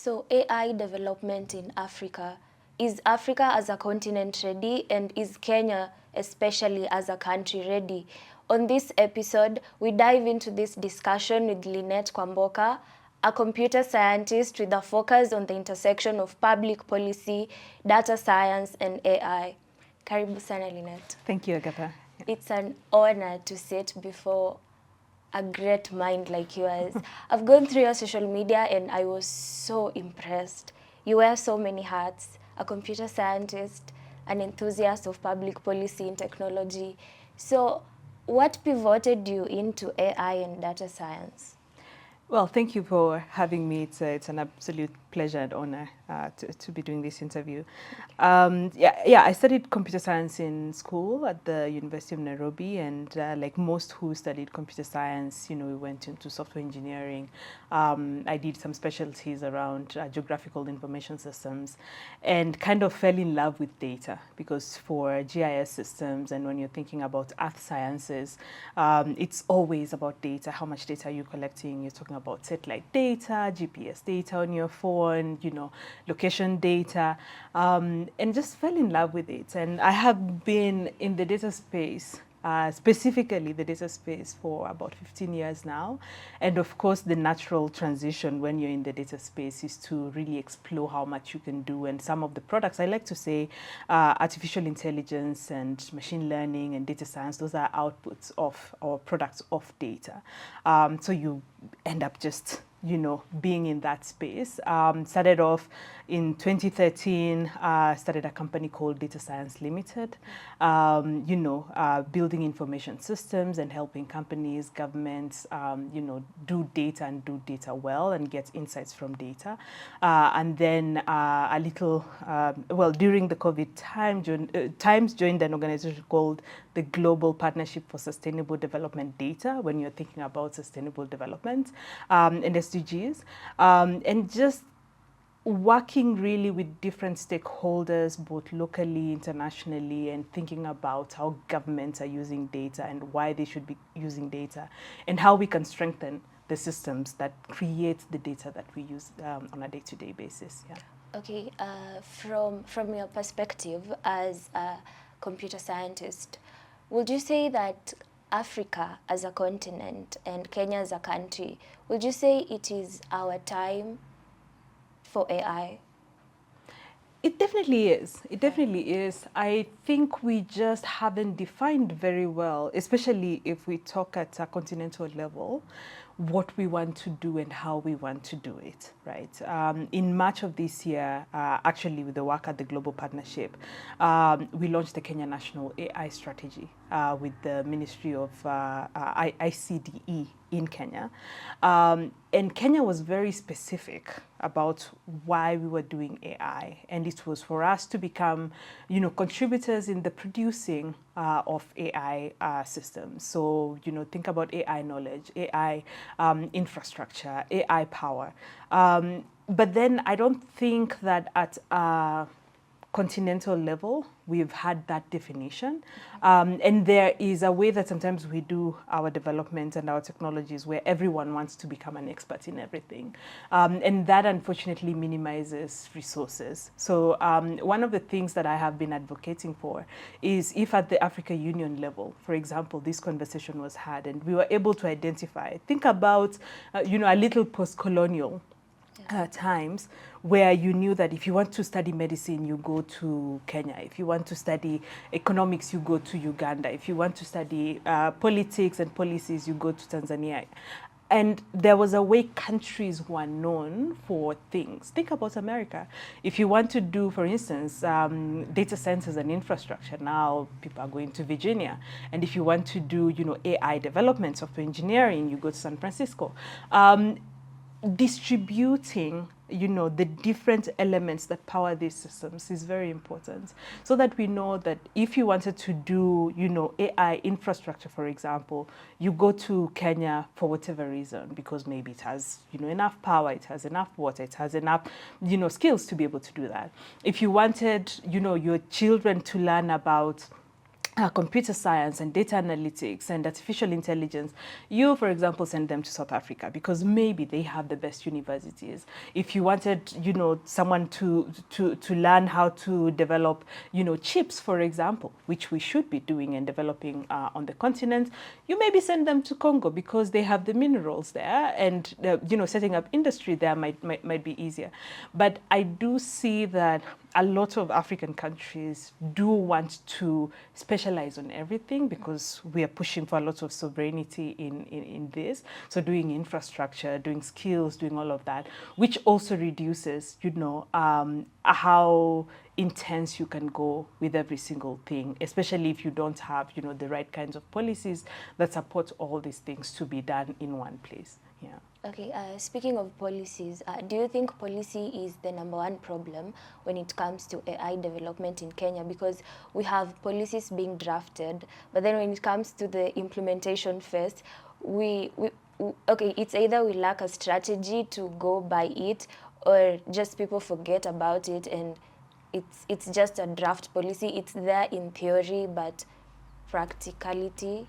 So AI development in Africa. Is Africa as a continent ready, and is Kenya especially as a country ready? On this episode, we dive into this discussion with Linet Kwamboka, a computer scientist with a focus on the intersection of public policy, data science, and AI. Karibu sana, Linet. Thank you, Agatha. It's an honor to sit before a great mind like yours. I've gone through your social media and I was so impressed. You wear so many hats: a computer scientist, an enthusiast of public policy and technology. So what pivoted you into AI and data science? Well, thank you for having me. It's an absolute pleasure and honor to be doing this interview. I studied computer science in school at the University of Nairobi, and like most who studied computer science, we went into software engineering. I did some specialties around geographical information systems, and kind of fell in love with data, because for GIS systems and when you're thinking about earth sciences, it's always about data. How much data are you collecting? You're talking about satellite data, GPS data on your phone, location data, and just fell in love with it. And I have been in the data space, specifically the data space, for about 15 years now. And of course, the natural transition when you're in the data space is to really explore how much you can do. And some of the products, I like to say, artificial intelligence and machine learning and data science, those are outputs of or products of data. So you end up just being in that space. Started off in 2013, started a company called Data Science Limited, building information systems and helping companies, governments, do data and do data well and get insights from data. And then during the COVID times, joined an organization called the Global Partnership for Sustainable Development Data, when you're thinking about sustainable development and SDGs, and just working really with different stakeholders, both locally, internationally, and thinking about how governments are using data and why they should be using data, and how we can strengthen the systems that create the data that we use on a day-to-day basis. Yeah. Okay, from your perspective as a computer scientist, would you say that Africa as a continent and Kenya as a country, would you say it is our time for AI? It definitely is. It definitely is. I think we just haven't defined very well, especially if we talk at a continental level, what we want to do and how we want to do it, right? In March of this year, actually with the work at the Global Partnership, we launched the Kenya National AI Strategy with the Ministry of ICDE in Kenya. And Kenya was very specific about why we were doing AI. And it was for us to become, contributors in the producing of AI systems. So, think about AI knowledge, AI infrastructure, AI power. But then I don't think that at continental level, we've had that definition. And there is a way that sometimes we do our development and our technologies where everyone wants to become an expert in everything. And that unfortunately minimizes resources. So one of the things that I have been advocating for is, if at the Africa Union level, for example, this conversation was had and we were able to identify, think about, a little post-colonial times where you knew that if you want to study medicine, you go to Kenya. If you want to study economics, you go to Uganda. If you want to study politics and policies, you go to Tanzania. And there was a way countries were known for things. Think about America. If you want to do, for instance, data centers and infrastructure, now people are going to Virginia. And if you want to do, AI development, software engineering, you go to San Francisco. Distributing, the different elements that power these systems is very important, so that we know that if you wanted to do, AI infrastructure, for example, you go to Kenya for whatever reason, because maybe it has, enough power, it has enough water, it has enough, skills to be able to do that. If you wanted, your children to learn about computer science and data analytics and artificial intelligence, you, for example, send them to South Africa because maybe they have the best universities. If you wanted, someone to learn how to develop, chips, for example, which we should be doing and developing on the continent, you maybe send them to Congo because they have the minerals there, and setting up industry there might be easier. But I do see that a lot of African countries do want to specialize on everything because we are pushing for a lot of sovereignty in this. So doing infrastructure, doing skills, doing all of that, which also reduces, how intense you can go with every single thing, especially if you don't have, the right kinds of policies that support all these things to be done in one place. Yeah. Okay, speaking of policies, do you think policy is the #1 problem when it comes to AI development in Kenya? Because we have policies being drafted, but then when it comes to the implementation phase, okay, it's either we lack a strategy to go by it, or just people forget about it, and it's just a draft policy. It's there in theory, but practicality.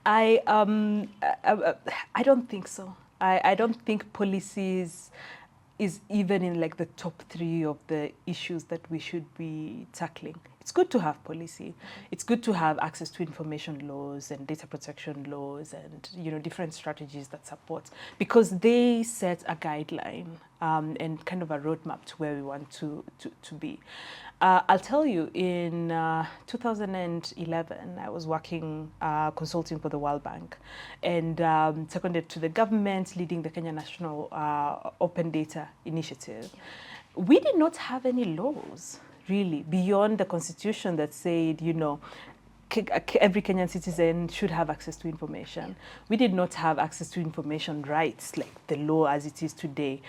I don't think so. I don't think policies is even in like the top 3 of the issues that we should be tackling. It's good to have policy. It's good to have access to information laws and data protection laws and different strategies that support, because they set a guideline and kind of a roadmap to where we want to be. I'll tell you, in 2011, I was working consulting for the World Bank, and seconded to the government, leading the Kenya National Open Data Initiative. We did not have any laws, really, beyond the constitution that said, every Kenyan citizen should have access to information. We did not have access to information rights like the law as it is today.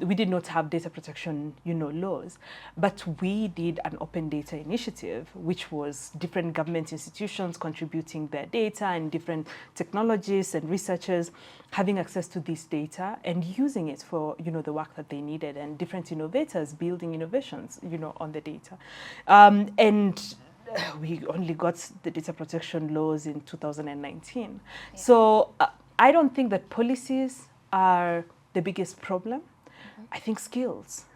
We did not have data protection, laws. But we did an open data initiative, which was different government institutions contributing their data and different technologists and researchers having access to this data and using it for, the work that they needed, and different innovators building innovations, on the data. And we only got the data protection laws in 2019. Yeah. So I don't think that policies are the biggest problem. I think skills,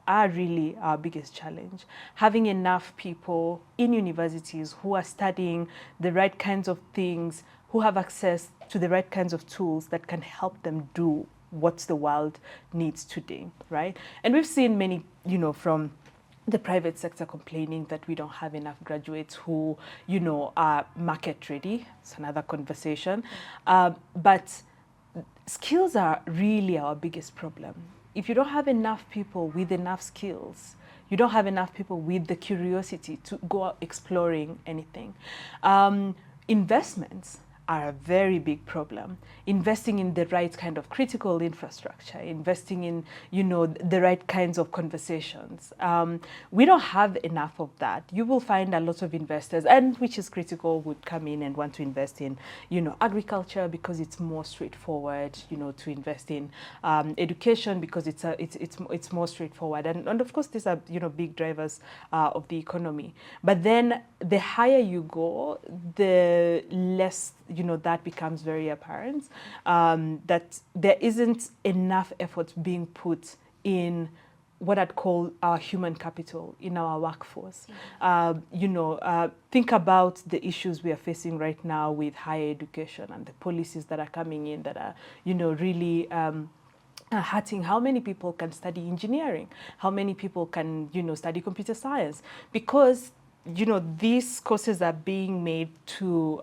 are really our biggest challenge. Having enough people in universities who are studying the right kinds of things, who have access to the right kinds of tools that can help them do what the world needs today, right? And we've seen many, from the private sector complaining that we don't have enough graduates who, are market ready. It's another conversation. But skills are really our biggest problem. If you don't have enough people with enough skills, you don't have enough people with the curiosity to go out exploring anything. Investments are a very big problem. Investing in the right kind of critical infrastructure, investing in, the right kinds of conversations. We don't have enough of that. You will find a lot of investors, and which is critical, would come in and want to invest in, agriculture because it's more straightforward, to invest in education because it's more straightforward. And of course, these are, big drivers of the economy. But then the higher you go, the less, that becomes very apparent, that there isn't enough effort being put in what I'd call our human capital in our workforce. Think about the issues we are facing right now with higher education and the policies that are coming in that are, really hurting how many people can study engineering, how many people can, study computer science, because these courses are being made to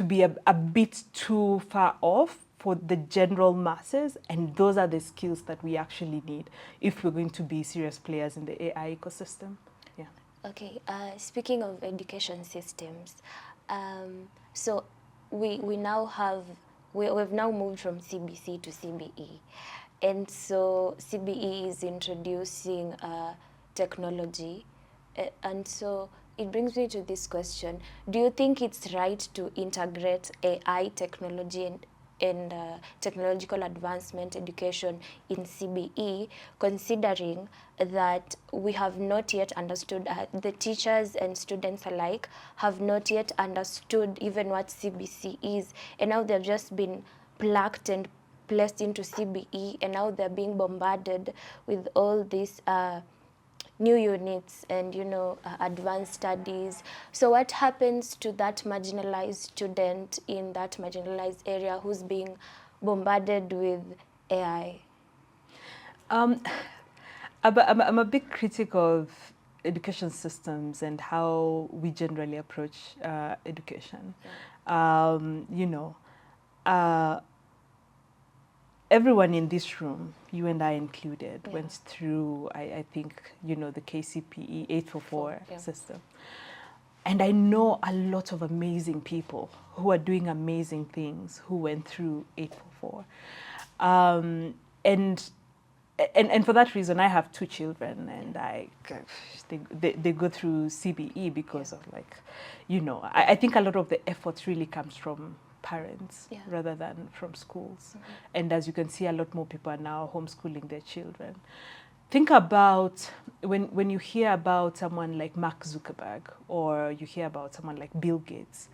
be a bit too far off for the general masses, and those are the skills that we actually need if we're going to be serious players in the AI ecosystem. Yeah. Okay. Speaking of education systems, so we've now moved from CBC to CBE, and so CBE is introducing technology. And so it brings me to this question. Do you think it's right to integrate AI technology and and technological advancement education in CBE, considering that we have not yet understood, the teachers and students alike have not yet understood even what CBC is, and now they've just been plucked and placed into CBE, and now they're being bombarded with all these new units and, you know, advanced studies. So what happens to that marginalized student in that marginalized area who's being bombarded with AI? I'm a big critic of education systems and how we generally approach education. Yeah. You know, everyone in this room, you and I included, Yeah. went through, I think, you know, the KCPE 844 Yeah. system. And I know a lot of amazing people who are doing amazing things who went through 844. And for that reason, I have 2 children, and they go through CBE because of, like, you know, I think a lot of the effort really comes from parents rather than from schools. And as you can see, a lot more people are now homeschooling their children. Think about when you hear about someone like Mark Zuckerberg, or you hear about someone like Bill Gates.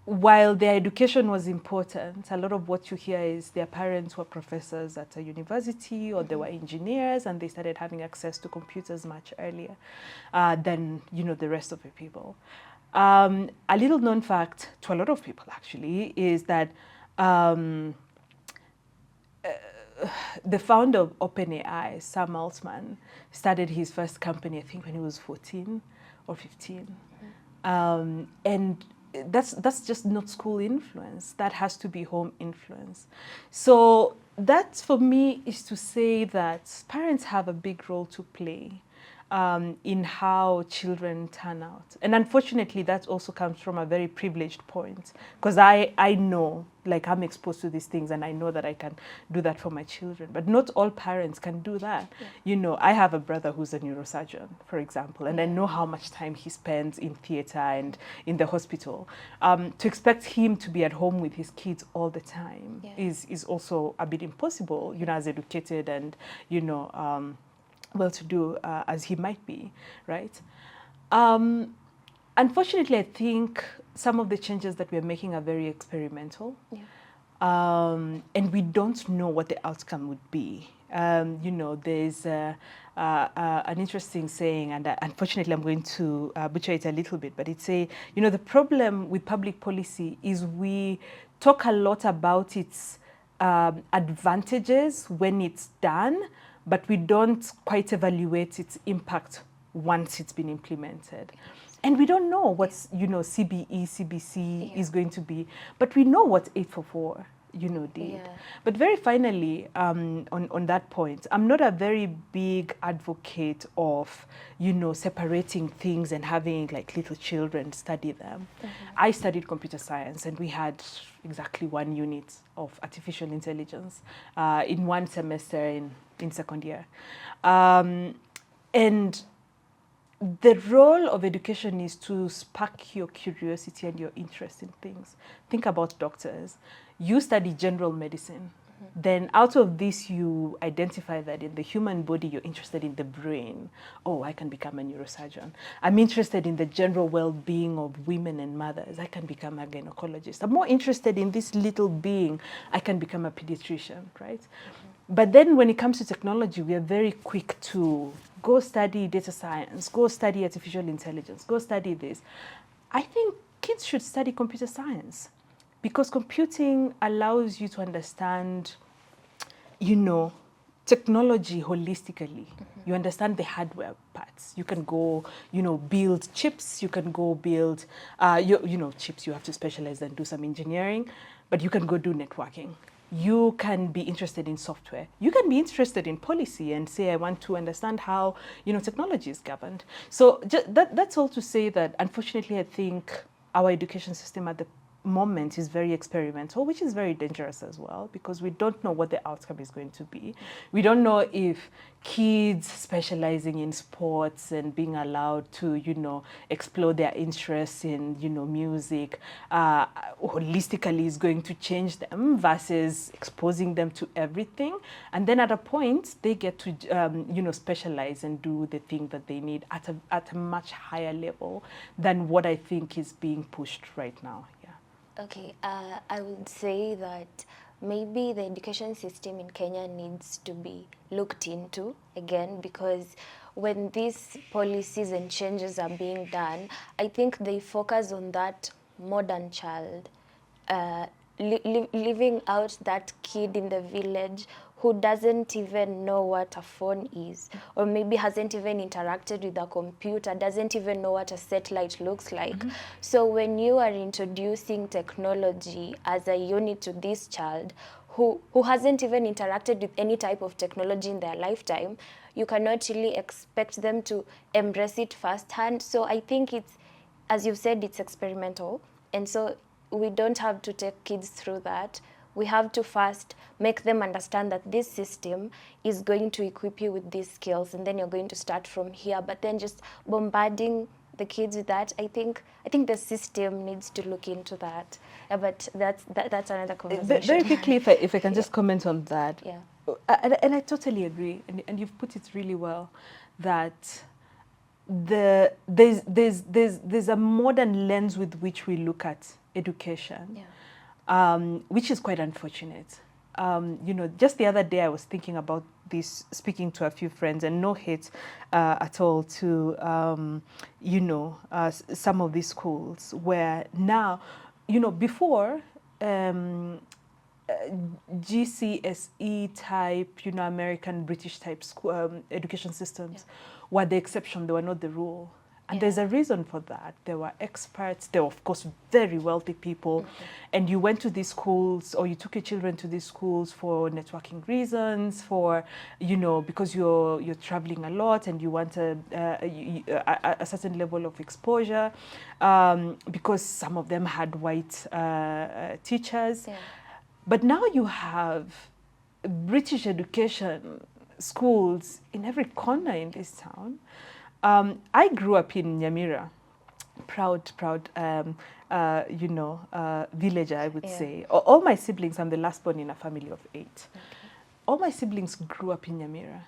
While their education was important, a lot of what you hear is their parents were professors at a university, or they were engineers, and they started having access to computers much earlier than, you know, the rest of the people. A little known fact to a lot of people, actually, is that the founder of OpenAI, Sam Altman, started his first company, I think, when he was 14 or 15. And that's just not school influence. That has to be home influence. So that, for me, is to say that parents have a big role to play in how children turn out. And unfortunately, that also comes from a very privileged point, because I know, like, I'm exposed to these things, and I know that I can do that for my children. But not all parents can do that. Yeah. You know, I have a brother who's a neurosurgeon, for example, and I know how much time he spends in theater and in the hospital. To expect him to be at home with his kids all the time is also a bit impossible, you know, as educated and, you know, well-to-do as he might be, right? Unfortunately, I think some of the changes that we're making are very experimental. Yeah. And we don't know what the outcome would be. You know, there's an interesting saying, and unfortunately I'm going to butcher it a little bit, but it's you know, the problem with public policy is we talk a lot about its advantages when it's done, but we don't quite evaluate its impact once it's been implemented. And we don't know what's, you know, CBE, CBC is going to be, but we know what 844, you know, did. Yeah. But very finally, on that point, I'm not a very big advocate of, you know, separating things and having, like, little children study them. I studied computer science, and we had exactly 1 unit of artificial intelligence in 1 semester in second year. And the role of education is to spark your curiosity and your interest in things. Think about doctors. You study general medicine. Then out of this, you identify that in the human body, you're interested in the brain. Oh, I can become a neurosurgeon. I'm interested in the general well-being of women and mothers. I can become a gynecologist. I'm more interested in this little being. I can become a pediatrician, right? But then when it comes to technology, we are very quick to go study data science, go study artificial intelligence, go study this. I think kids should study computer science, because computing allows you to understand, you know, technology holistically. You understand the hardware parts. You can go, you know, build chips. You can go build, you know, chips. You have to specialize and do some engineering, but you can go do networking. You can be interested in software. You can be interested in policy and say, I want to understand how, you know, technology is governed. So that's all to say that, unfortunately, I think our education system at the moment is very experimental, which is very dangerous as well, because we don't know what the outcome is going to be. We don't know if kids specializing in sports and being allowed to, explore their interests in, music, holistically is going to change them versus exposing them to everything. And then at a point, they get to, specialize and do the thing that they need at a much higher level than what I think is being pushed right now. Yeah. Okay, I would say that maybe the education system in Kenya needs to be looked into again, because when these policies and changes are being done, I think they focus on that modern child, leaving out that kid in the village who doesn't even know what a phone is, or maybe hasn't even interacted with a computer, doesn't even know what a satellite looks like. So when you are introducing technology as a unit to this child who hasn't even interacted with any type of technology in their lifetime, you cannot really expect them to embrace it firsthand. So I think it's, as you've said, it's experimental. And so we don't have to take kids through that. We have to first make them understand that this system is going to equip you with these skills, and then you're going to start from here. But then just bombarding the kids with that, I think the system needs to look into that. But that's another conversation. Very quickly, if I can just comment on that. Yeah. And I totally agree, and you've put it really well, that there's a modern lens with which we look at education, which is quite unfortunate. Just the other day I was thinking about this, speaking to a few friends, and no hate at all to, some of these schools where now, before, GCSE type, American, British type school, education systems were the exception, they were not the rule. And there's a reason for that. There were experts, there were, of course, very wealthy people. And you went to these schools, or you took your children to these schools for networking reasons, for, because you're traveling a lot and you want a certain level of exposure, because some of them had white teachers. Yeah. But now you have British education schools in every corner in this town. I grew up in Nyamira, proud villager, I would say. All my siblings, I'm the last born in a family of 8. Okay. All my siblings grew up in Nyamira.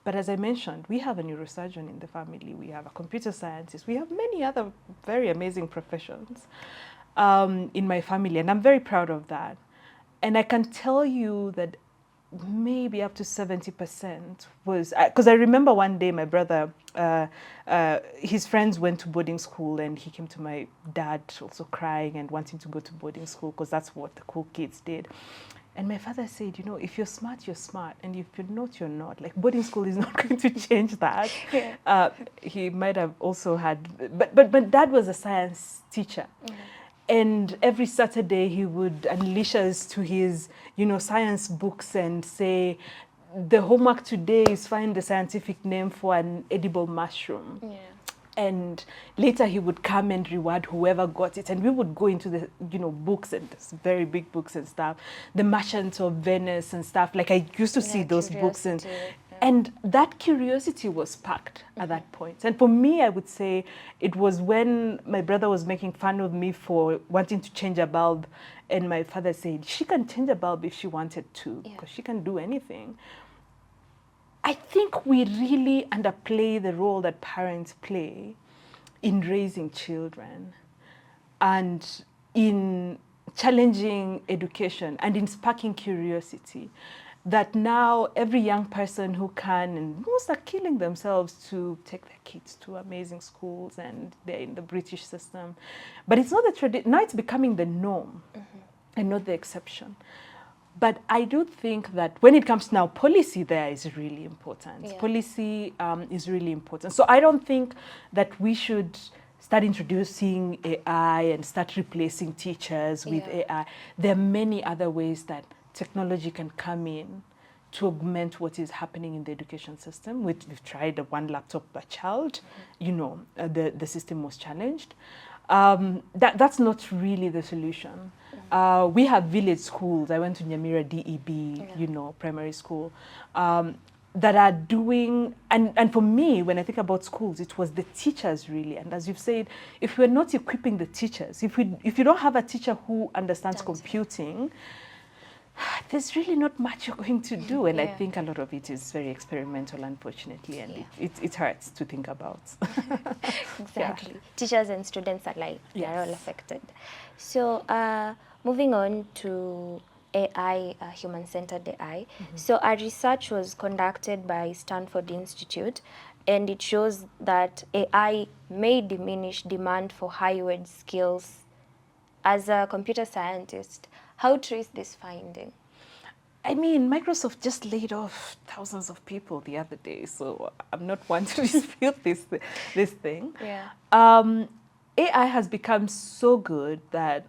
But as I mentioned, we have a neurosurgeon in the family, we have a computer scientist, we have many other very amazing professions in my family, and I'm very proud of that. And I can tell you that maybe up to 70% was, because I remember one day my brother, his friends went to boarding school, and he came to my dad also crying and wanting to go to boarding school because that's what the cool kids did. And my father said, if you're smart, you're smart, and if you're not, you're not. Like, boarding school is not going to change that. He might have also had, but dad was a science teacher. And every Saturday he would unleash us to his, science books and say, the homework today is find the scientific name for an edible mushroom. Yeah. And later he would come and reward whoever got it. And we would go into the, books, and very big books and stuff, the Merchant of Venice and stuff. Like, I used to see those books, and that curiosity was sparked at that point. And for me, I would say it was when my brother was making fun of me for wanting to change a bulb, and my father said, she can change a bulb if she wanted to, because she can do anything. I think we really underplay the role that parents play in raising children and in challenging education and in sparking curiosity. That now every young person who can, and most are killing themselves to take their kids to amazing schools, and they're in the British system. But it's not the tradition, now it's becoming the norm and not the exception. But I do think that when it comes to now, policy there is really important. Yeah. Policy is really important. So I don't think that we should start introducing AI and start replacing teachers with AI. There are many other ways that technology can come in to augment what is happening in the education system. We've tried one laptop per child, the system was challenged. That's not really the solution. We have village schools. I went to Nyamira DEB, primary school, that are doing, and for me, when I think about schools, it was the teachers really. And as you've said, if we're not equipping the teachers, if you don't have a teacher who understands computing, there's really not much you're going to do. And I think a lot of it is very experimental, unfortunately, and it hurts to think about. Exactly. Teachers and students alike, they are all affected. So moving on to AI, human-centered AI. So a research was conducted by Stanford Institute, and it shows that AI may diminish demand for high-wage skills. As a computer scientist, how true is this finding? I mean, Microsoft just laid off thousands of people the other day, so I'm not one to dispute this thing. Yeah. AI has become so good that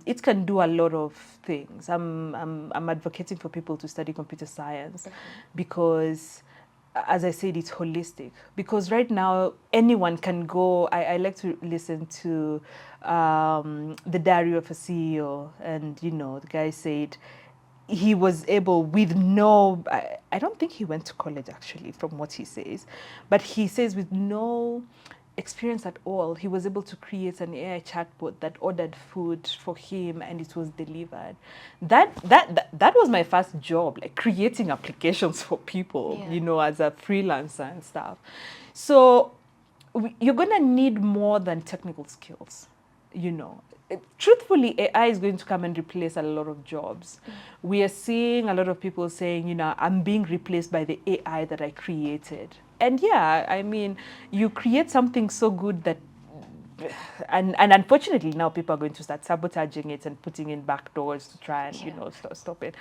it can do a lot of things. I'm advocating for people to study computer science because, as I said, it's holistic. Because right now, anyone can go. I like to listen to the Diary of a CEO, and the guy said he was able with no, I don't think he went to college actually, from what he says, but he says with no experience at all, he was able to create an AI chatbot that ordered food for him and it was delivered. That was my first job, like creating applications for people, as a freelancer and stuff. So you're gonna need more than technical skills, Truthfully, AI is going to come and replace a lot of jobs. We are seeing a lot of people saying, I'm being replaced by the AI that I created. And yeah, I mean, you create something so good that, and unfortunately now people are going to start sabotaging it and putting in backdoors to try and, stop it.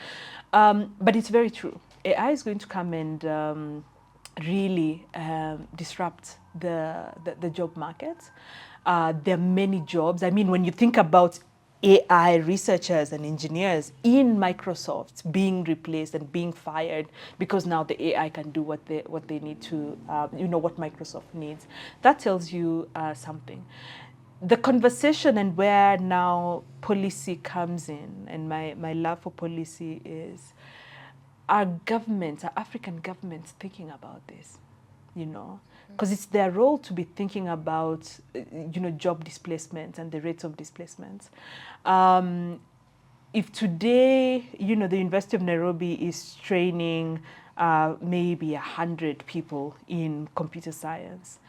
But it's very true. AI is going to come and really disrupt the job market. There are many jobs. I mean, when you think about AI researchers and engineers in Microsoft being replaced and being fired because now the AI can do what they need to, what Microsoft needs, that tells you something. The conversation and where now policy comes in, and my love for policy is, our governments, our African governments, thinking about this, because it's their role to be thinking about, job displacement and the rates of displacement. If today, the University of Nairobi is training maybe 100 people in computer science,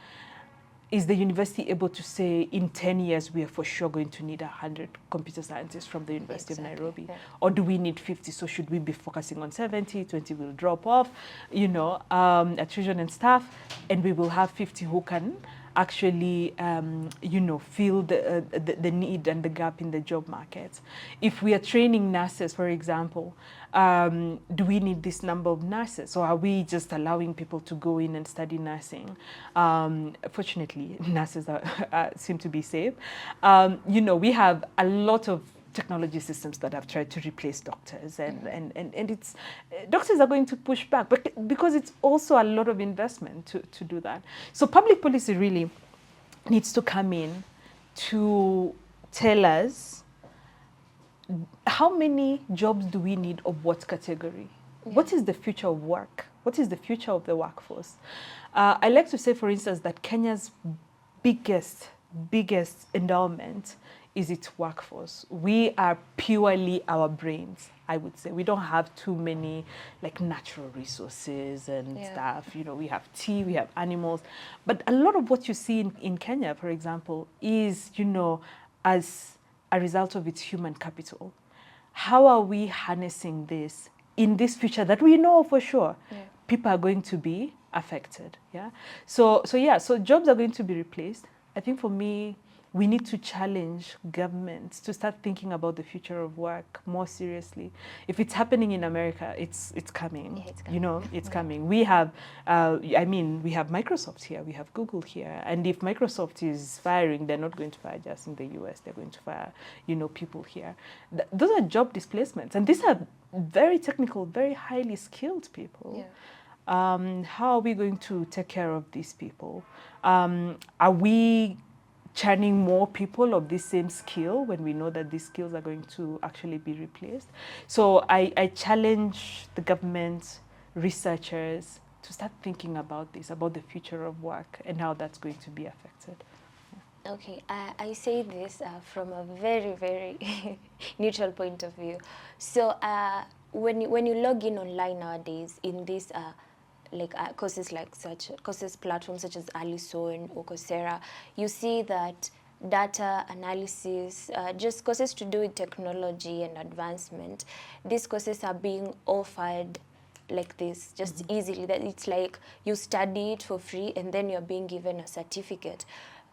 is the university able to say in 10 years we are for sure going to need 100 computer scientists from the University of Nairobi? Yeah. Or do we need 50? So should we be focusing on 70, 20 will drop off, attrition and staff, and we will have 50 who can actually, fill the need and the gap in the job market. If we are training nurses, for example, do we need this number of nurses, or are we just allowing people to go in and study nursing? Fortunately, nurses seem to be safe. We have a lot of technology systems that have tried to replace doctors, and it's doctors are going to push back, but because it's also a lot of investment to do that. So public policy really needs to come in to tell us how many jobs do we need of what category? Yeah. What is the future of work? What is the future of the workforce? I like to say, for instance, that Kenya's biggest endowment is its workforce. We are purely our brains, I would say. We don't have too many like natural resources and stuff. We have tea, we have animals. But a lot of what you see in Kenya, for example, is, as a result of its human capital. How are we harnessing this in this future that we know for sure people are going to be affected? Yeah. So jobs are going to be replaced. I think for me, we need to challenge governments to start thinking about the future of work more seriously. If it's happening in America, it's coming. Yeah, it's coming. It's coming. We have, we have Microsoft here, we have Google here, and if Microsoft is firing, they're not going to fire just in the US. They're going to fire, people here. Those are job displacements, and these are very technical, very highly skilled people. Yeah. How are we going to take care of these people? Are we churning more people of this same skill when we know that these skills are going to actually be replaced. So I challenge the government, researchers to start thinking about this, about the future of work and how that's going to be affected. Okay, I say this from a very, very neutral point of view. So when you log in online nowadays in this courses like such courses platforms such as Alison or Coursera, you see that data analysis, just courses to do with technology and advancement, these courses are being offered like this, just easily, that it's like you study it for free and then you're being given a certificate.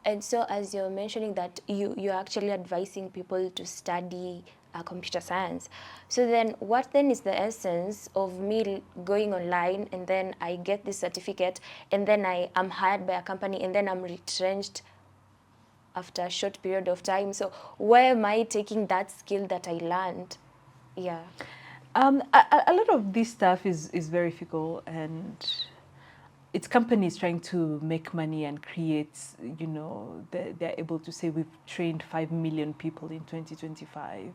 And so as you're mentioning that you're actually advising people to study computer science. So then what then is the essence of me going online and then I get this certificate and then I am hired by a company and then I'm retrenched after a short period of time? So where am I taking that skill that I learned? Yeah. A lot of this stuff is very fickle, and it's companies trying to make money and create, they're able to say we've trained 5 million people in 2025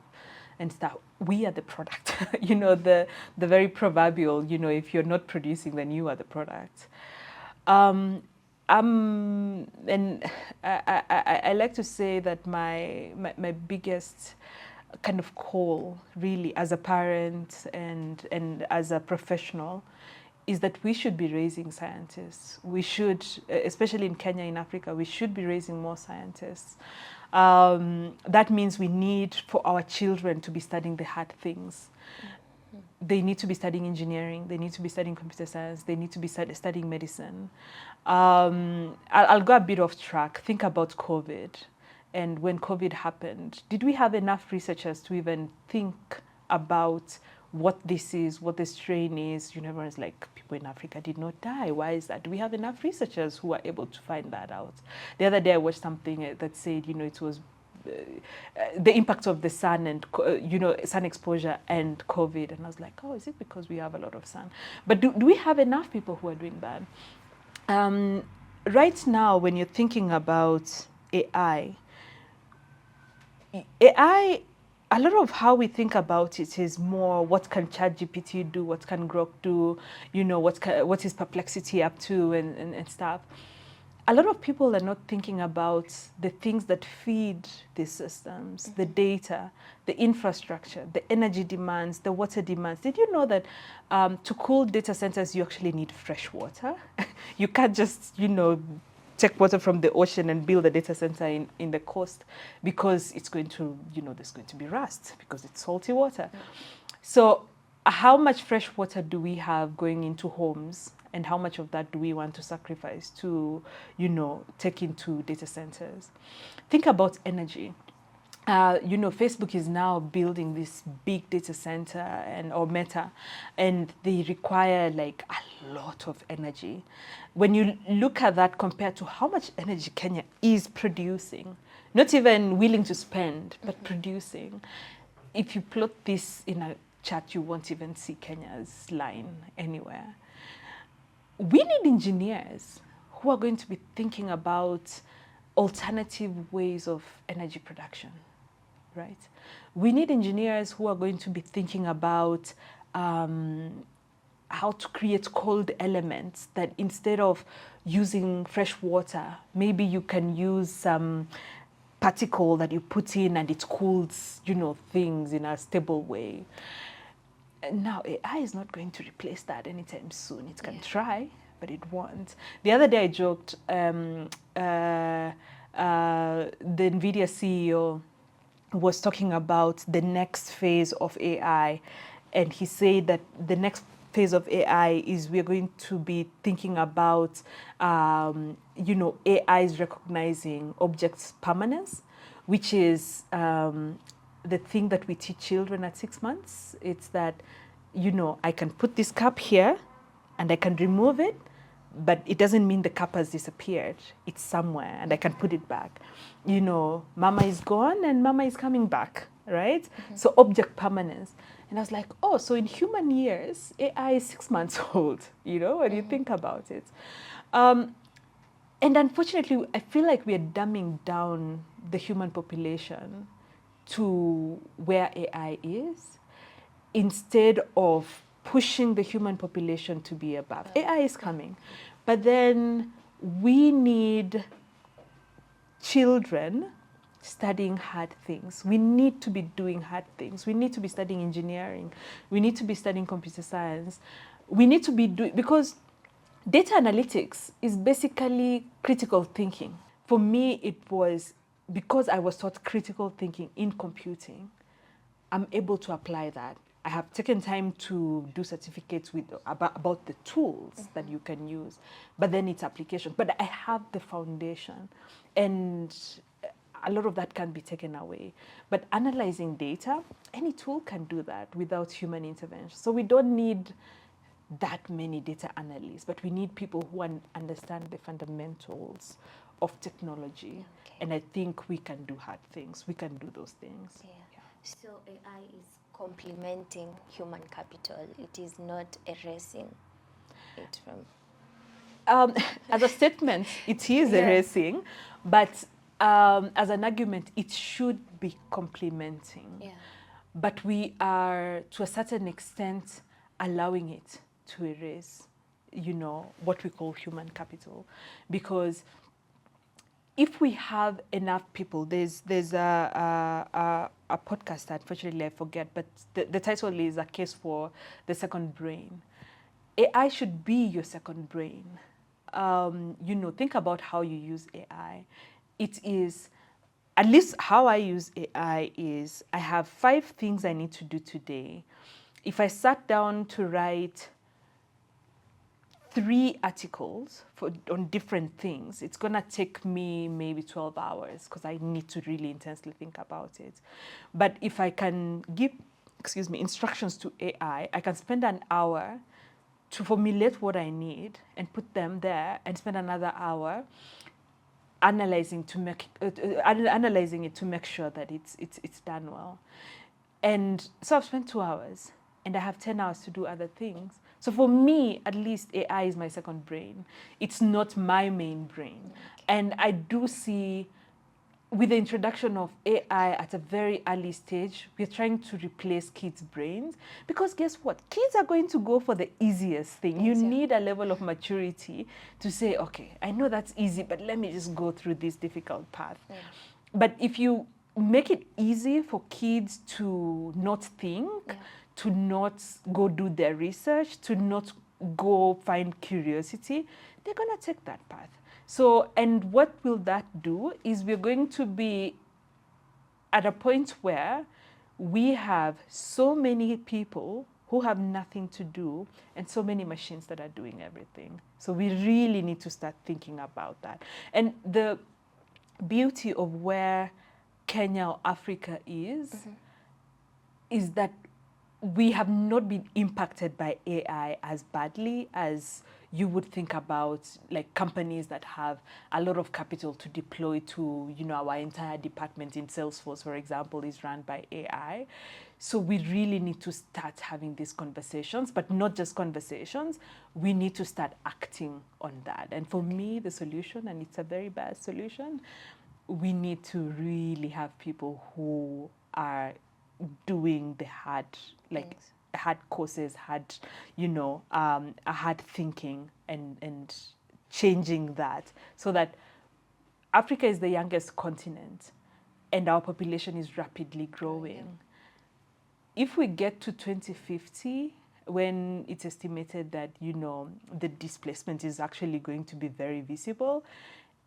and stuff. We are the product, the very proverbial, if you're not producing, then you are the product. And I like to say that my biggest kind of call really as a parent and as a professional is that we should be raising scientists. We should, especially in Kenya, in Africa, we should be raising more scientists. That means we need for our children to be studying the hard things. They need to be studying engineering. They need to be studying computer science. They need to be studying medicine. I'll go a bit off track. Think about COVID. And when COVID happened, did we have enough researchers to even think about what this is, what the strain is? Everyone's like, people in Africa did not die. Why is that? Do we have enough researchers who are able to find that out? The other day I watched something that said, it was the impact of the sun and, sun exposure and COVID. And I was like, oh, is it because we have a lot of sun? But do we have enough people who are doing that? Right now, when you're thinking about AI, a lot of how we think about it is more what can ChatGPT do, what can Grok do, what is Perplexity up to and stuff. A lot of people are not thinking about the things that feed these systems, the data, the infrastructure, the energy demands, the water demands. Did you know that to cool data centers, you actually need fresh water? You can't just, take water from the ocean and build a data center in the coast, because it's going to, there's going to be rust because it's salty water. So how much fresh water do we have going into homes, and how much of that do we want to sacrifice to, take into data centers? Think about energy. Facebook is now building this big data center or Meta, and they require like a lot of energy. When you look at that compared to how much energy Kenya is producing, not even willing to spend, but producing, if you plot this in a chart, you won't even see Kenya's line anywhere. We need engineers who are going to be thinking about alternative ways of energy production. Right? We need engineers who are going to be thinking about how to create cold elements, that instead of using fresh water, maybe you can use some particle that you put in and it cools, things in a stable way. Now, AI is not going to replace that anytime soon. It can try, but it won't. The other day I joked, the NVIDIA CEO was talking about the next phase of AI, and he said that the next phase of AI is we're going to be thinking about, AI is recognizing objects' permanence, which is the thing that we teach children at 6 months. It's that, I can put this cup here and I can remove it, but it doesn't mean the cup has disappeared. It's somewhere and I can put it back. Mama is gone and mama is coming back, right? Mm-hmm. So object permanence. And I was like, oh, so in human years, AI is 6 months old, when you think about it. And unfortunately, I feel like we are dumbing down the human population to where AI is, instead of pushing the human population to be above. AI is coming, but then we need children studying hard things. We need to be doing hard things. We need to be studying engineering. We need to be studying computer science. We need to be doing, because data analytics is basically critical thinking. For me, it was because I was taught critical thinking in computing, I'm able to apply that. I have taken time to do certificates with about the tools that you can use, but then it's application. But I have the foundation, and a lot of that can be taken away. But analyzing data, any tool can do that without human intervention. So we don't need that many data analysts, but we need people who understand the fundamentals of technology. Okay. And I think we can do hard things. We can do those things. Yeah. So AI is complementing human capital. It is not erasing it from. As a statement, it is erasing, but as an argument, it should be complementing. Yeah. But we are, to a certain extent, allowing it to erase, what we call human capital. Because if we have enough people, there's a podcast, unfortunately I forget, but the title is A Case for the Second Brain. AI should be your second brain. Think about how you use AI. It is, at least how I use AI is, I have 5 things I need to do today. If I sat down to write 3 articles on different things, it's going to take me maybe 12 hours because I need to really intensely think about it. But if I can give, instructions to AI, I can spend an hour to formulate what I need and put them there, and spend another hour analyzing it to make sure that it's done well. And so I've spent 2 hours, and I have 10 hours to do other things. So for me, at least, AI is my second brain. It's not my main brain. Okay. And I do see, with the introduction of AI at a very early stage, we're trying to replace kids' brains. Because guess what? Kids are going to go for the easiest thing. You need a level of maturity to say, okay, I know that's easy, but let me just go through this difficult path. Yeah. But if you make it easy for kids to not think, to not go do their research, to not go find curiosity, they're going to take that path. So, and what will that do is we're going to be at a point where we have so many people who have nothing to do and so many machines that are doing everything. So we really need to start thinking about that. And the beauty of where Kenya or Africa is that we have not been impacted by AI as badly as you would think about, like companies that have a lot of capital to deploy to, our entire department in Salesforce, for example, is run by AI. So we really need to start having these conversations, but not just conversations. We need to start acting on that. And for me, the solution, and it's a very bad solution, we need to really have people who are doing the hard, hard courses, hard, hard thinking, and changing that, so that Africa is the youngest continent and our population is rapidly growing. If we get to 2050, when it's estimated that, the displacement is actually going to be very visible,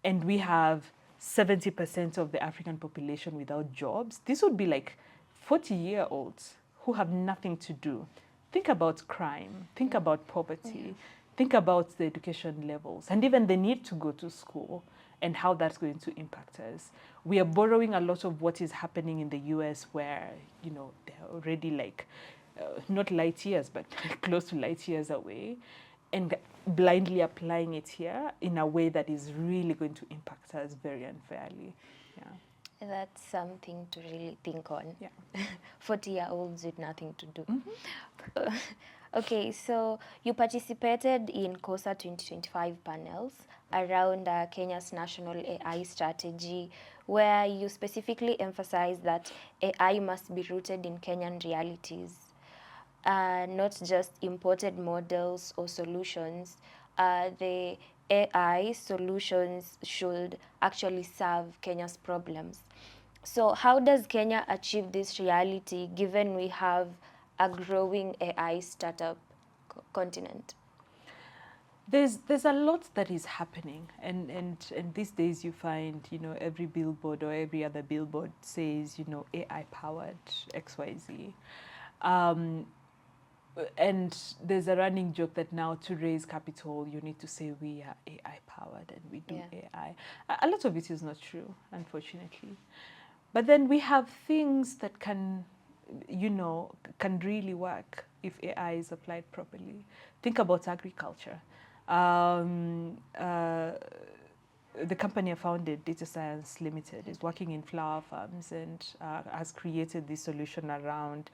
and we have 70% of the African population without jobs, this would be like 40-year-olds who have nothing to do. Think about crime, think about poverty, think about the education levels, and even the need to go to school, and how that's going to impact us. We are borrowing a lot of what is happening in the US, where, they're already not light years, but close to light years away, and blindly applying it here in a way that is really going to impact us very unfairly. Yeah. That's something to really think on. Yeah. 40-year-olds with nothing to do. Okay, so you participated in COSA 2025 panels around Kenya's national AI strategy, where you specifically emphasized that AI must be rooted in Kenyan realities, not just imported models or solutions. The AI solutions should actually serve Kenya's problems. So how does Kenya achieve this reality given we have a growing AI startup continent? There's a lot that is happening, and these days you find, you know, every billboard or every other billboard says, you know, AI powered XYZ. Um, and there's a running joke that now to raise capital you need to say we are AI powered and we do Yeah. AI. A lot of it is not true, unfortunately. But then we have things that can, you know, can really work if AI is applied properly. Think about agriculture. Um, uh, the company I founded, Data Science Limited, is working in flower farms and has created this solution around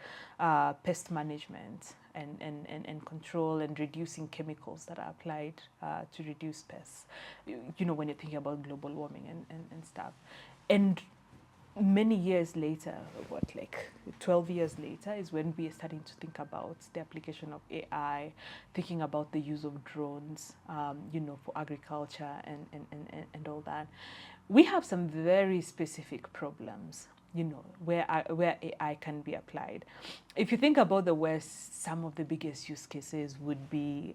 pest management and control and reducing chemicals that are applied to reduce pests. You know, when you're thinking about global warming and stuff. And many years later, what, like 12 years later, is when we are starting to think about the application of AI, thinking about the use of drones, you know, for agriculture and all that. We have some very specific problems, you know, where AI can be applied. If you think about the West, some of the biggest use cases would be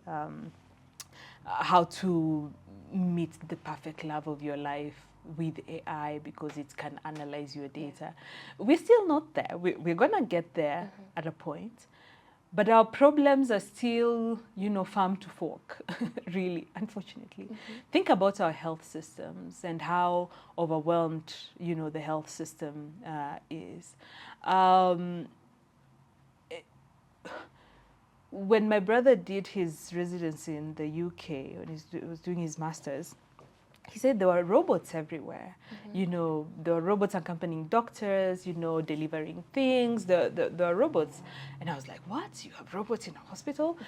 how to meet the perfect love of your life with AI because it can analyze your data. We're still not there. We're going to get there at a point. But our problems are still, you know, farm to fork, really, unfortunately. Think about our health systems and how overwhelmed, you know, the health system is. Um, when my brother did his residency in the UK, when he was doing his master's, he said there were robots everywhere. You know, there were robots accompanying doctors, you know, delivering things. There are robots. And I was like, what? You have robots in a hospital?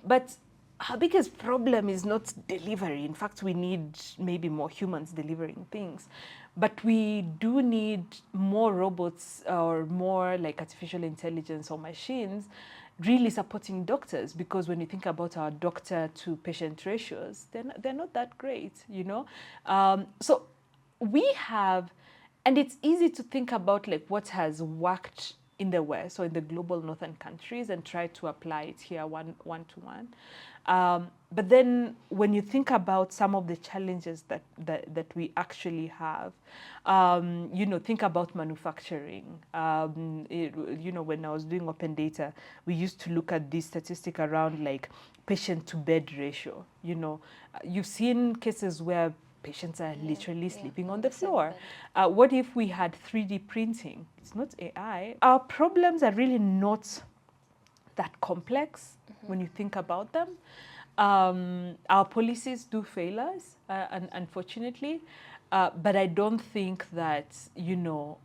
But our biggest problem is not delivery. In fact, we need maybe more humans delivering things. But we do need more robots or more like artificial intelligence or machines really supporting doctors, because when you think about our doctor to patient ratios, they're not that great, you know. So we have, and it's easy to think about like what has worked in the West or in the global northern countries and try to apply it here one to one. But then when you think about some of the challenges that we actually have, you know, think about manufacturing. You know, when I was doing open data, we used to look at this statistic around like patient to bed ratio. You know, you've seen cases where patients are literally sleeping on the floor. What if we had 3D printing? It's not AI. Our problems are really not that complex when you think about them. Our policies do fail us, unfortunately. But I don't think that, you know,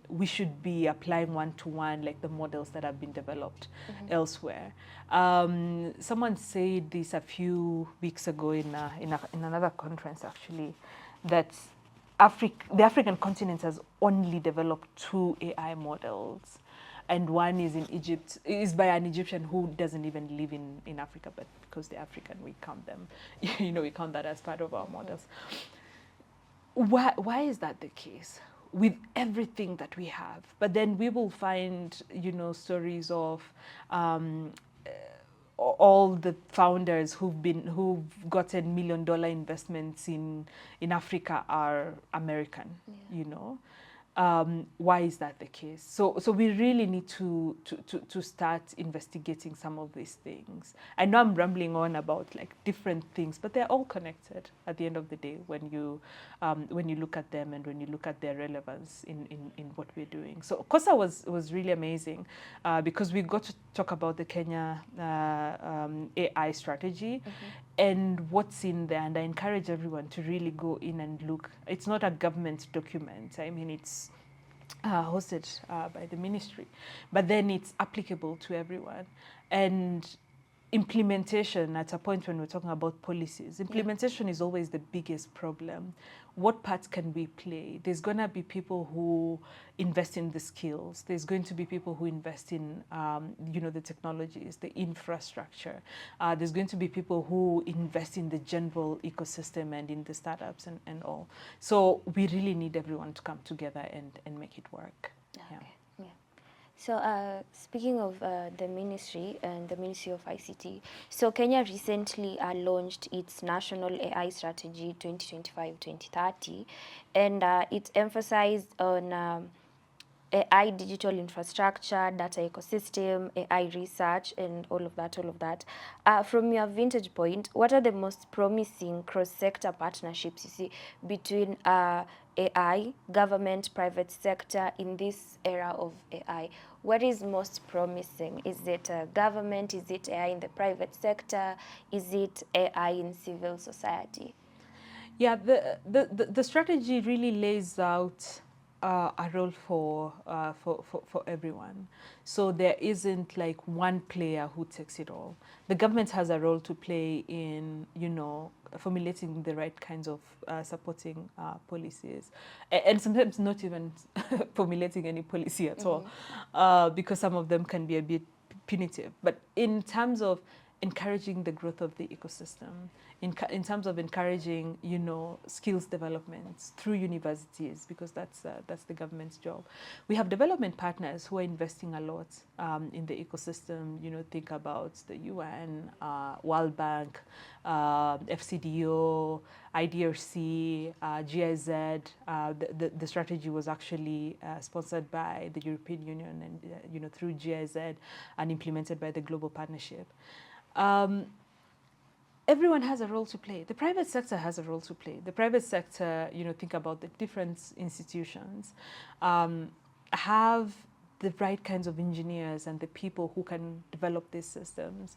we should be applying one-to-one like the models that have been developed elsewhere. Someone said this a few weeks ago in another conference, actually, that the African continent has only developed 2 AI models. And one is in Egypt, is by an Egyptian who doesn't even live in Africa, but because they're African, we count them, you know, we count that as part of our models. Why is that the case? With everything that we have, but then we will find, you know, stories of all the founders who've gotten $1 million investments in Africa are American, you know. Why is that the case? So we really need to start investigating some of these things. I know I'm rambling on about like different things, but they're all connected at the end of the day when you look at them and when you look at their relevance in what we're doing. So COSA was really amazing because we got to talk about the Kenya AI strategy and what's in there. And I encourage everyone to really go in and look. It's not a government document. I mean, it's hosted by the ministry, but then it's applicable to everyone. And implementation, at a point when we're talking about policies, implementation is always the biggest problem. What part can we play? There's going to be people who invest in the skills. There's going to be people who invest in, the technologies, the infrastructure. There's going to be people who invest in the general ecosystem and in the startups and all. So we really need everyone to come together and make it work. Okay. Yeah. So speaking of the ministry and the Ministry of ICT, so Kenya recently launched its National AI Strategy 2025-2030, and it emphasized on AI digital infrastructure, data ecosystem, AI research, and all of that. From your vantage point, what are the most promising cross-sector partnerships you see between AI, government, private sector in this era of AI? What is most promising? Is it government? Is it AI in the private sector? Is it AI in civil society? Yeah, the strategy really lays out a role for everyone. So there isn't like one player who takes it all. The government has a role to play in, formulating the right kinds of supporting policies, and sometimes not even formulating any policy at all, because some of them can be a bit punitive. But in terms of encouraging the growth of the ecosystem, in terms of encouraging, skills development through universities, because that's the government's job. We have development partners who are investing a lot in the ecosystem. Think about the UN, World Bank, FCDO, IDRC, GIZ. The strategy was actually sponsored by the European Union and through GIZ and implemented by the Global Partnership. Everyone has a role to play. The private sector has a role to play. The private sector, think about the different institutions, have the right kinds of engineers and the people who can develop these systems.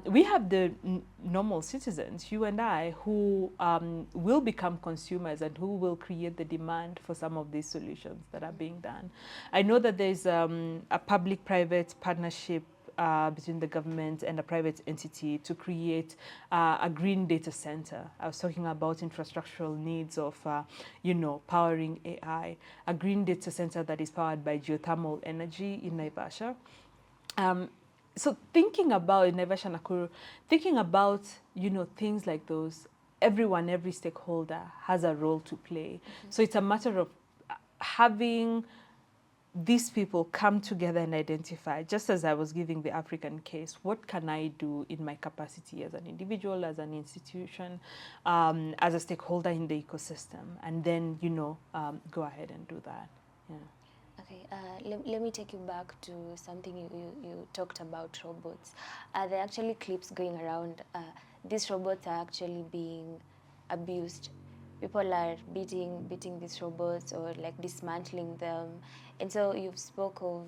We have the normal citizens, you and I, who will become consumers and who will create the demand for some of these solutions that are being done. I know that there's a public-private partnership between the government and a private entity to create a green data center. I was talking about infrastructural needs of, powering AI, a green data center that is powered by geothermal energy in Naivasha. So thinking about, in Naivasha, Nakuru, thinking about, things like those, every stakeholder has a role to play. So it's a matter of having these people come together and identify, just as I was giving the African case, what can I do in my capacity as an individual, as an institution, as a stakeholder in the ecosystem, and then, go ahead and do that. Yeah. Okay, let me take you back to something you talked about, robots. There are actually clips going around. These robots are actually being abused. People are beating these robots or like dismantling them. And so you've spoke of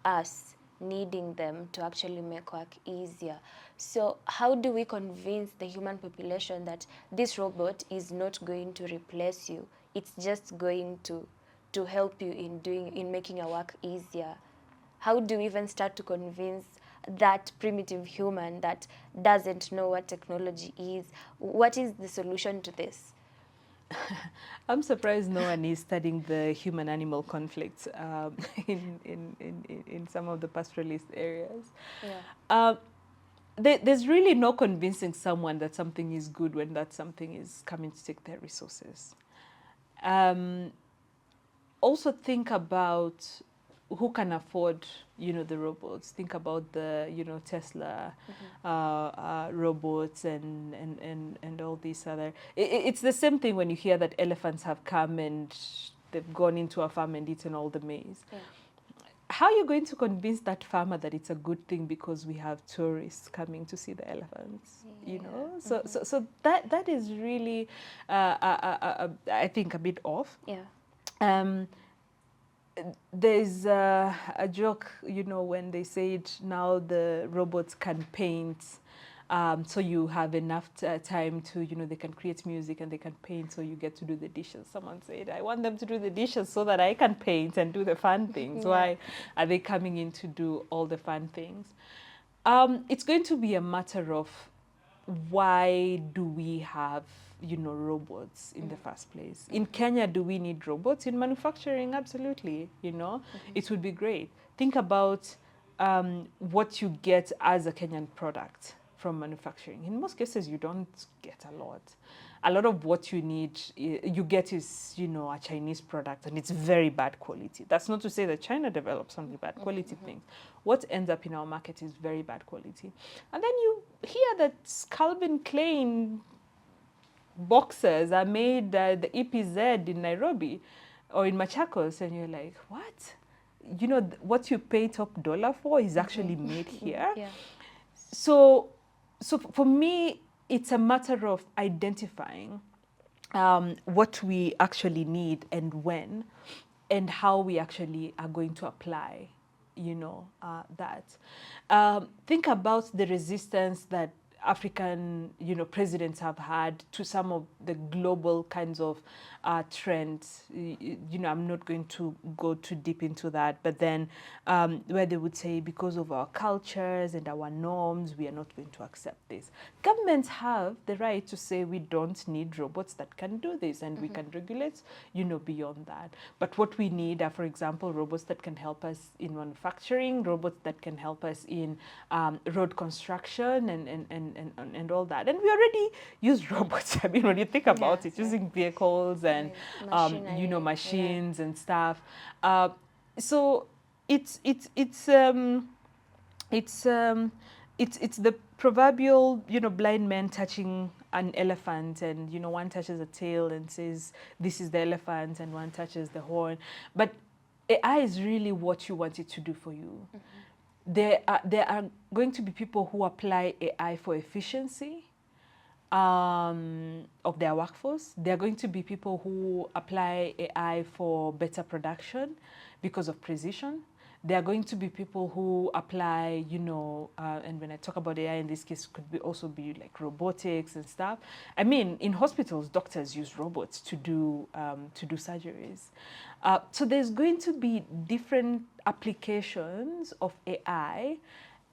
us needing them to actually make work easier. So how do we convince the human population that this robot is not going to replace you? It's just going to help you in making your work easier? How do we even start to convince that primitive human that doesn't know what technology is? What is the solution to this? I'm surprised no one is studying the human-animal conflict in some of the pastoralist areas. Yeah. There's really no convincing someone that something is good when that something is coming to take their resources. Also think about who can afford, the robots. Think about the, Tesla robots and all these other. It's the same thing when you hear that elephants have come and they've gone into a farm and eaten all the maize. Yeah. How are you going to convince that farmer that it's a good thing because we have tourists coming to see the elephants? Yeah. So that is really, I think, a bit off. Yeah. There's a joke, when they said now the robots can paint, so you have enough time to, they can create music and they can paint, so you get to do the dishes. Someone said, I want them to do the dishes so that I can paint and do the fun things. Yeah. Why are they coming in to do all the fun things? It's going to be a matter of why do we have, robots in the first place? In Kenya, do we need robots? In manufacturing, absolutely, it would be great. Think about what you get as a Kenyan product from manufacturing. In most cases, you don't get a lot. A lot of what you need, you get is, a Chinese product, and it's very bad quality. That's not to say that China develops only bad quality things. What ends up in our market is very bad quality. And then you hear that Calvin Klein boxers are made at the EPZ in Nairobi or in Machakos, and you're like, what? What you pay top dollar for is actually made here. Yeah. So for me, it's a matter of identifying what we actually need and when, and how we actually are going to apply, that. Think about the resistance that African, presidents have had to some of the global kinds of trends. I'm not going to go too deep into that, but then where they would say, because of our cultures and our norms, we are not going to accept this. Governments have the right to say we don't need robots that can do this, and we can regulate, beyond that. But what we need are, for example, robots that can help us in manufacturing, robots that can help us in road construction and all that. And we already use robots. I mean, when you think about it, using vehicles and machines and stuff. So it's the proverbial, blind man touching an elephant, and one touches the tail and says this is the elephant, and one touches the horn. But AI is really what you want it to do for you. There are going to be people who apply AI for efficiency of their workforce. There are going to be people who apply AI for better production because of precision. There are going to be people who apply, and when I talk about AI in this case, could also be like robotics and stuff. I mean, in hospitals, doctors use robots to do surgeries. So there's going to be different applications of AI,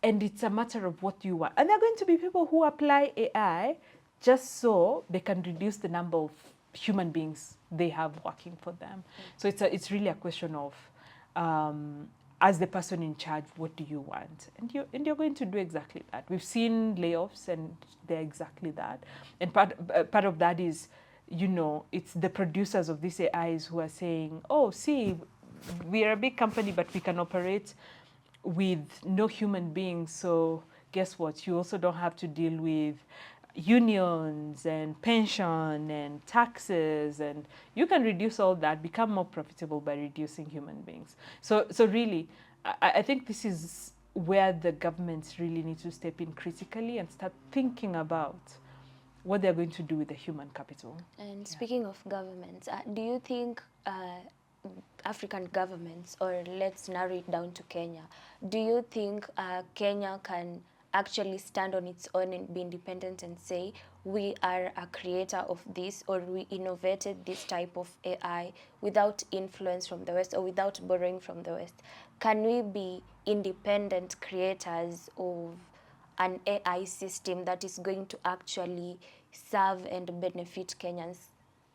and it's a matter of what you want. And there are going to be people who apply AI just so they can reduce the number of human beings they have working for them. So it's really a question of, as the person in charge, what do you want? And you're going to do exactly that. We've seen layoffs, and they're exactly that. And part of that is, it's the producers of these AIs who are saying, oh, see, we are a big company, but we can operate with no human beings. So guess what? You also don't have to deal with unions and pension and taxes, and you can reduce all that, become more profitable by reducing human beings. So really, I think this is where the governments really need to step in critically and start thinking about what they're going to do with the human capital. And speaking of governments, do you think African governments, or let's narrow it down to Kenya, do you think Kenya can actually stand on its own and be independent and say, we are a creator of this, or we innovated this type of AI without influence from the West or without borrowing from the West? Can we be independent creators of an AI system that is going to actually serve and benefit Kenyans?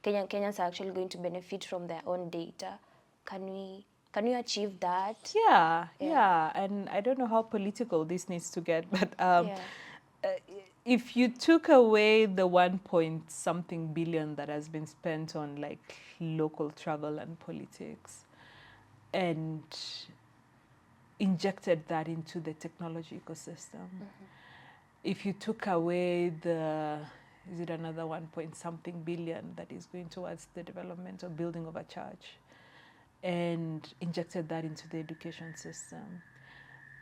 Kenyans are actually going to benefit from their own data. Can we achieve that? Yeah. And I don't know how political this needs to get, but if you took away the 1 point something billion that has been spent on like local travel and politics, and injected that into the technology ecosystem, if you took away is it another 1 point something billion that is going towards the development or building of a church, and injected that into the education system,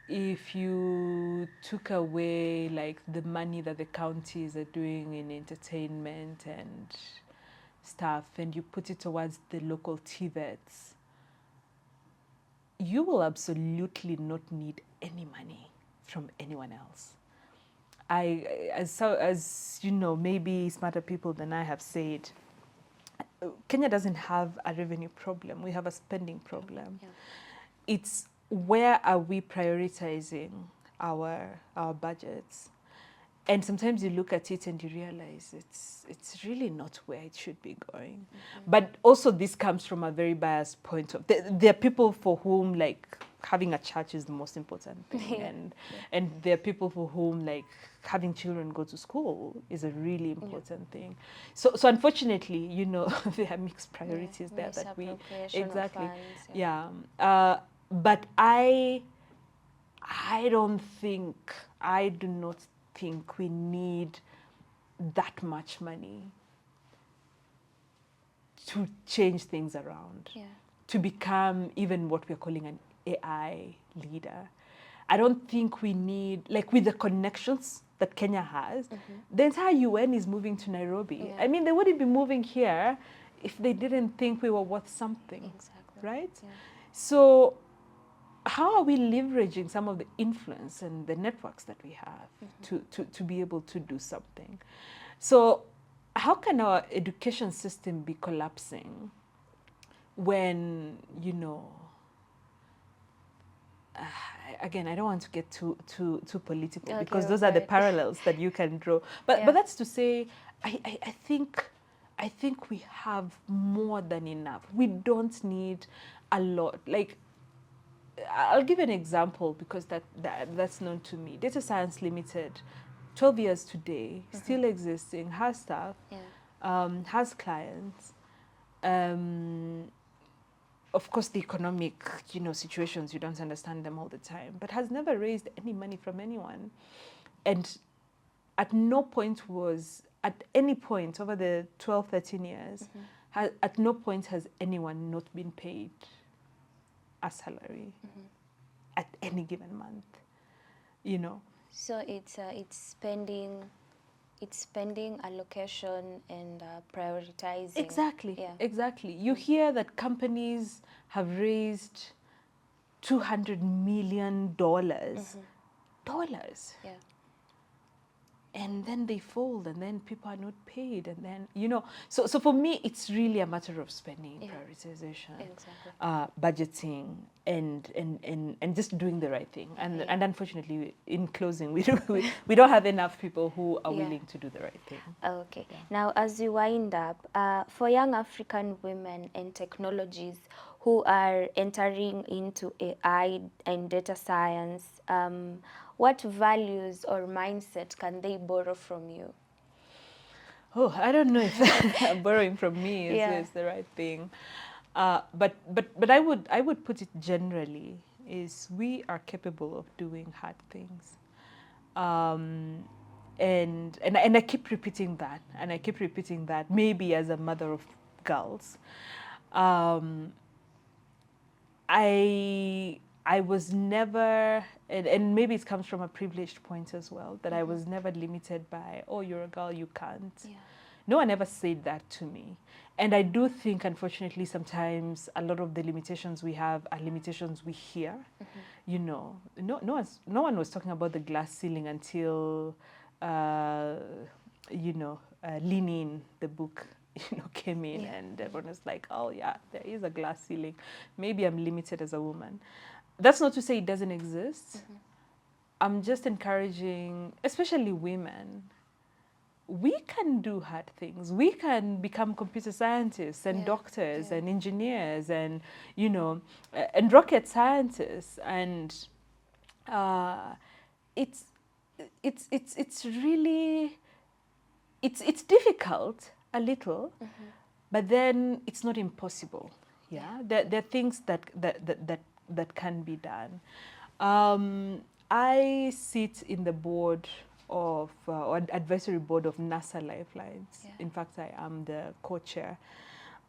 if you took away like the money that the counties are doing in entertainment and stuff, and you put it towards the local TVETs, you will absolutely not need any money from anyone else. As you know, maybe smarter people than I have said, Kenya doesn't have a revenue problem. We have a spending problem. Yeah. It's where are we prioritizing our budgets. And sometimes you look at it and you realize it's really not where it should be going. But also this comes from a very biased point of there are people for whom like having a church is the most important thing, and there are people for whom like having children go to school is a really important thing. So unfortunately, you know, there are mixed priorities there that we exactly but I do not think we need that much money to change things around, to become even what we're calling an AI leader. I don't think we need, like with the connections that Kenya has, the entire UN is moving to Nairobi. I mean, they wouldn't be moving here if they didn't think we were worth something, right? So how are we leveraging some of the influence and the networks that we have to be able to do something? So how can our education system be collapsing when, you know, again, I don't want to get too political because those are the parallels that you can draw. But that's to say, I think we have more than enough. We don't need a lot. Like, I'll give an example because that's known to me. Data Science Limited, 12 years today, still existing, has staff, has clients. Of course, the economic, you know, situations, you don't understand them all the time, but has never raised any money from anyone. And at no point at any point over the 12, 13 years, at no point has anyone not been paid a salary at any given month, you know. So it's spending, allocation, and prioritizing. Exactly. You hear that companies have raised $200 million. And then they fold, and then people are not paid, and then, you know, so for me it's really a matter of spending, prioritization, budgeting, and just doing the right thing. And unfortunately, in closing, we don't have enough people who are willing to do the right thing. Okay. Now, as we wind up, for young African women and technologies who are entering into AI and data science, what values or mindset can they borrow from you? Oh, I don't know if borrowing from me is the right thing. But I would put it generally is we are capable of doing hard things. And I keep repeating that, maybe as a mother of girls. I was never, and maybe it comes from a privileged point as well, that I was never limited by, oh, you're a girl, you can't. No one ever said that to me. And I do think, unfortunately, sometimes a lot of the limitations we have are limitations we hear. You know, no one was talking about the glass ceiling until, Linet, the book, came in, and everyone was like, oh yeah, there is a glass ceiling. Maybe I'm limited as a woman. That's not to say it doesn't exist. I'm just encouraging, especially women, we can do hard things. We can become computer scientists and doctors and engineers and, and rocket scientists. And it's really, it's difficult a little, but then it's not impossible. There are things that can be done. I sit in the board of or advisory board of NASA Lifelines. In fact, I am the co-chair,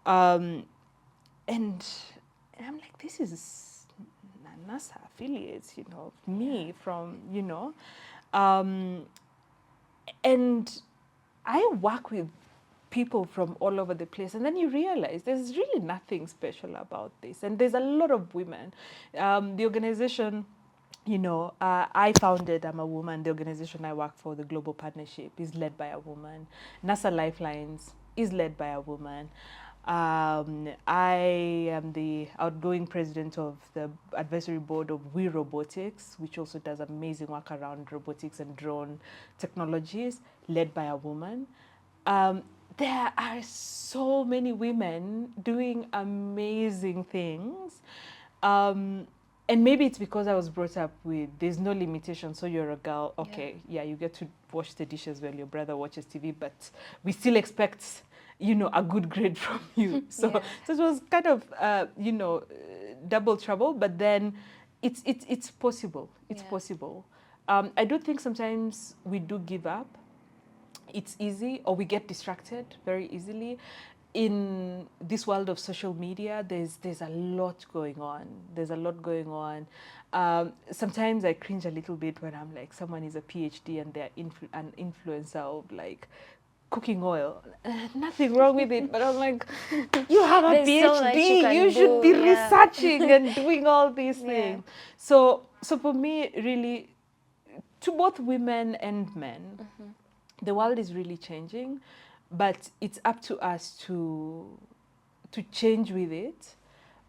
and I'm like, this is NASA affiliates, me from, and I work with people from all over the place, and then you realize there's really nothing special about this, and there's a lot of women. The organization, I founded, I'm a woman. The organization I work for, the Global Partnership, is led by a woman. NASA Lifelines is led by a woman. I am the outgoing president of the advisory board of We Robotics, which also does amazing work around robotics and drone technologies, led by a woman. There are so many women doing amazing things. And maybe it's because I was brought up with there's no limitation, so you're a girl, okay, yeah, you get to wash the dishes while your brother watches TV, but we still expect, a good grade from you. So it was kind of, double trouble, but then it's possible. It's possible. I do think sometimes we do give up. It's easy, or we get distracted very easily. In this world of social media, there's a lot going on. There's a lot going on. Sometimes I cringe a little bit when I'm like, someone is a PhD and they're an influencer of like cooking oil. Nothing wrong with it, but I'm like, you have a PhD. You should be researching and doing all these things. So for me, really, to both women and men, the world is really changing, but it's up to us to change with it,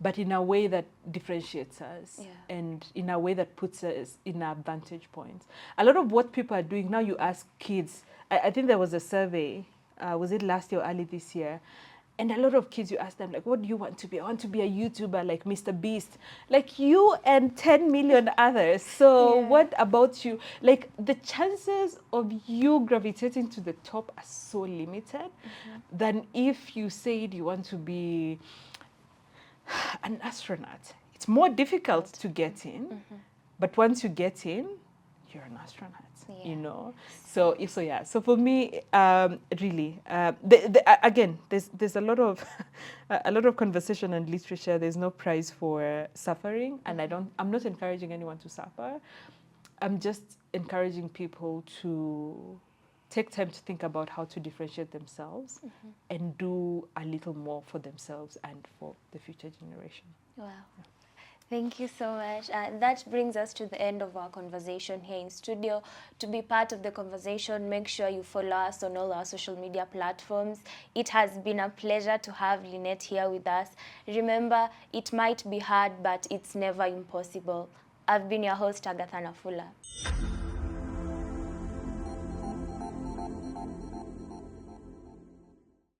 but in a way that differentiates us and in a way that puts us in our vantage point. A lot of what people are doing now, you ask kids, I think there was a survey, was it last year or early this year? And a lot of kids, you ask them, like, what do you want to be? I want to be a YouTuber like Mr. Beast. Like you and 10 million others. So what about you? Like the chances of you gravitating to the top are so limited than if you said you want to be an astronaut. It's more difficult to get in, but once you get in, you're an astronaut, So for me, really, again, there's a lot of a lot of conversation and literature. There's no prize for suffering, and I'm not encouraging anyone to suffer. I'm just encouraging people to take time to think about how to differentiate themselves and do a little more for themselves and for the future generation. Wow. Yeah. Thank you so much. That brings us to the end of our conversation here in studio. To be part of the conversation, make sure you follow us on all our social media platforms. It has been a pleasure to have Linet here with us. Remember, it might be hard, but it's never impossible. I've been your host, Agatha Nafula.